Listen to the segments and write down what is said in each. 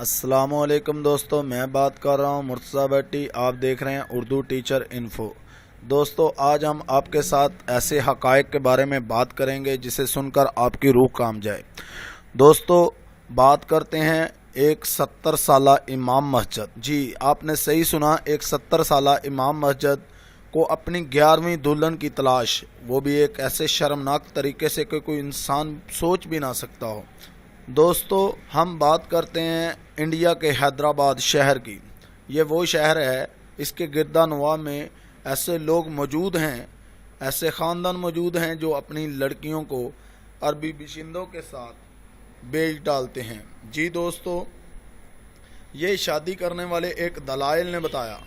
अस्सलाम वालेकुम दोस्तों, मैं बात कर रहा हूं मुर्तज़ा भट्टी। आप देख रहे हैं उर्दू टीचर इन्फो। दोस्तों, आज हम आपके साथ ऐसे हक़ाइक़ के बारे में बात करेंगे जिसे सुनकर आपकी रूह काम जाए। दोस्तों, बात करते हैं एक 70 साला इमाम मस्जिद। जी, आपने सही सुना, एक 70 साला इमाम मस्जिद को अपनी 11वीं दुल्हन की तलाश, वो भी एक ऐसे शर्मनाक तरीके से कि कोई इंसान सोच भी ना सकता हो। दोस्तों, हम बात करते हैं इंडिया के हैदराबाद शहर की। ये वो शहर है, इसके गिरदानवा में ऐसे लोग मौजूद हैं, ऐसे ख़ानदान मौजूद हैं जो अपनी लड़कियों को अरबी बाशिंदों के साथ बेच डालते हैं। जी दोस्तों, ये शादी करने वाले एक दलाइल ने बताया,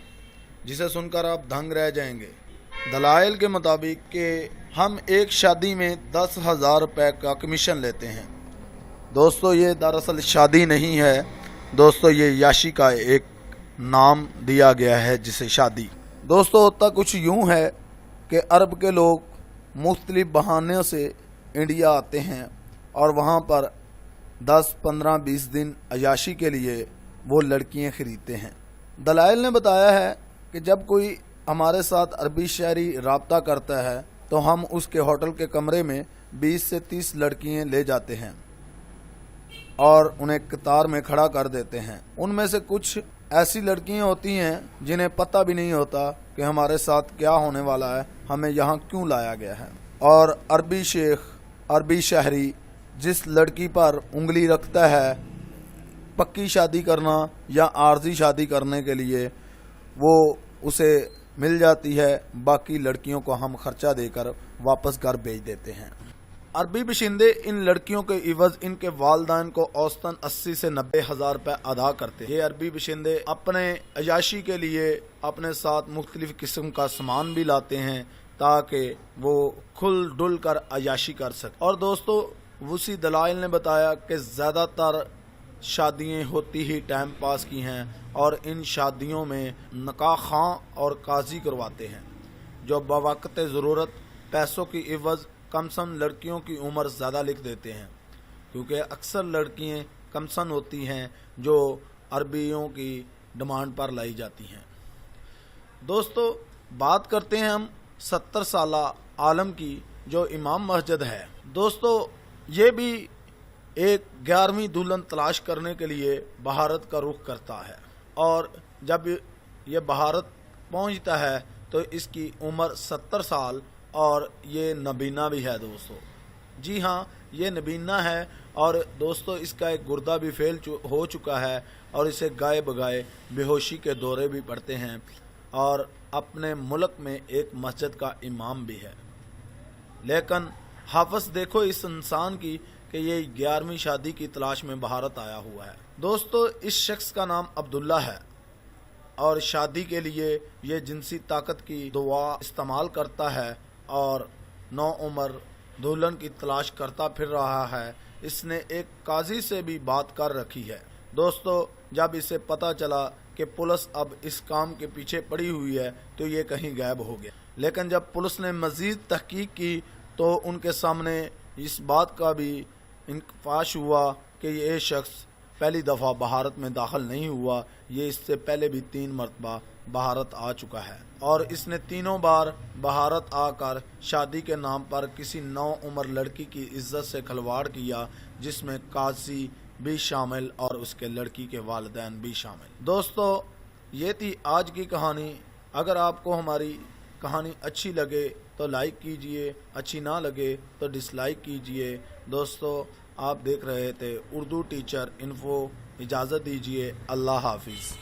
जिसे सुनकर आप दंग रह जाएंगे। दलाइल के मुताबिक कि हम एक शादी में 10,000 रुपये का कमीशन लेते हैं। दोस्तों, ये दरअसल शादी नहीं है दोस्तों, ये याशी का एक नाम दिया गया है जिसे शादी। दोस्तों, होता कुछ यूँ है कि अरब के लोग मुख्तलिफ बहानों से इंडिया आते हैं और वहाँ पर 10, 15, 20 दिन अयाशी के लिए वो लड़कियाँ ख़रीदते हैं। दलाइल ने बताया है कि जब कोई हमारे साथ अरबी शहरी रब्ता करता है तो हम उसके होटल के कमरे में 20 से 30 लड़कियाँ ले जाते हैं और उन्हें कतार में खड़ा कर देते हैं। उनमें से कुछ ऐसी लड़कियां होती हैं जिन्हें पता भी नहीं होता कि हमारे साथ क्या होने वाला है, हमें यहाँ क्यों लाया गया है। और अरबी शेख, अरबी शहरी जिस लड़की पर उंगली रखता है पक्की शादी करना या आर्जी शादी करने के लिए, वो उसे मिल जाती है। बाकी लड़कियों को हम खर्चा देकर वापस घर भेज देते हैं। अरबी बाशिंदे इन लड़कियों के इवज़ इनके वालिदैन को औसतन 80 से 90 हज़ार रुपये अदा करते हैं। ये अरबी बाशिंदे अपने अयाशी के लिए अपने साथ मुख्तलिफ किस्म का सामान भी लाते हैं ताकि वो खुल डुल कर अयाशी कर सके। और दोस्तों, उसी दलाइल ने बताया कि ज़्यादातर शादियाँ होती ही टाइम पास की हैं और इन शादियों में निकाह खां और काजी करवाते हैं जो बवक्त ज़रूरत पैसों की इवज़ कमसन लड़कियों की उम्र ज़्यादा लिख देते हैं, क्योंकि अक्सर लड़कियां कमसन होती हैं जो अरबियों की डिमांड पर लाई जाती हैं। दोस्तों, बात करते हैं हम 70 साला आलम की जो इमाम मस्जिद है। दोस्तों, ये भी एक 11वीं दुल्हन तलाश करने के लिए भारत का रुख करता है और जब ये भारत पहुंचता है तो इसकी उम्र 70 साल और ये नबीना भी है। दोस्तों, जी हाँ, ये नबीना है और दोस्तों इसका एक गुर्दा भी फेल हो चुका है और इसे गाए बगाए बेहोशी के दौरे भी पड़ते हैं और अपने मुल्क में एक मस्जिद का इमाम भी है। लेकिन हाफिज़ देखो इस इंसान की कि ये 11वीं शादी की तलाश में भारत आया हुआ है। दोस्तों, इस शख्स का नाम अब्दुल्ला है और शादी के लिए ये जिनसी ताकत की दुआ इस्तेमाल करता है और नौ उम्र दुल्हन की तलाश करता फिर रहा है। इसने एक काजी से भी बात कर रखी है। दोस्तों, जब इसे पता चला कि पुलिस अब इस काम के पीछे पड़ी हुई है तो ये कहीं गायब हो गया। लेकिन जब पुलिस ने मज़ीद तहकीक की तो उनके सामने इस बात का भी इंकशाफ हुआ कि ये शख्स पहली दफ़ा भारत में दाखिल नहीं हुआ, ये इससे पहले भी 3 मरतबा भारत आ चुका है और इसने तीनों बार भारत आकर शादी के नाम पर किसी नौ उम्र लड़की की इज्जत से खिलवाड़ किया, जिसमें काजी भी शामिल और उसके लड़की के वालिदैन भी शामिल। दोस्तों, ये थी आज की कहानी। अगर आपको हमारी कहानी अच्छी लगे तो लाइक कीजिए, अच्छी ना लगे तो डिसलाइक कीजिए। दोस्तों, आप देख रहे थे उर्दू टीचर इन्फो। इजाज़त दीजिए। अल्लाह हाफिज़।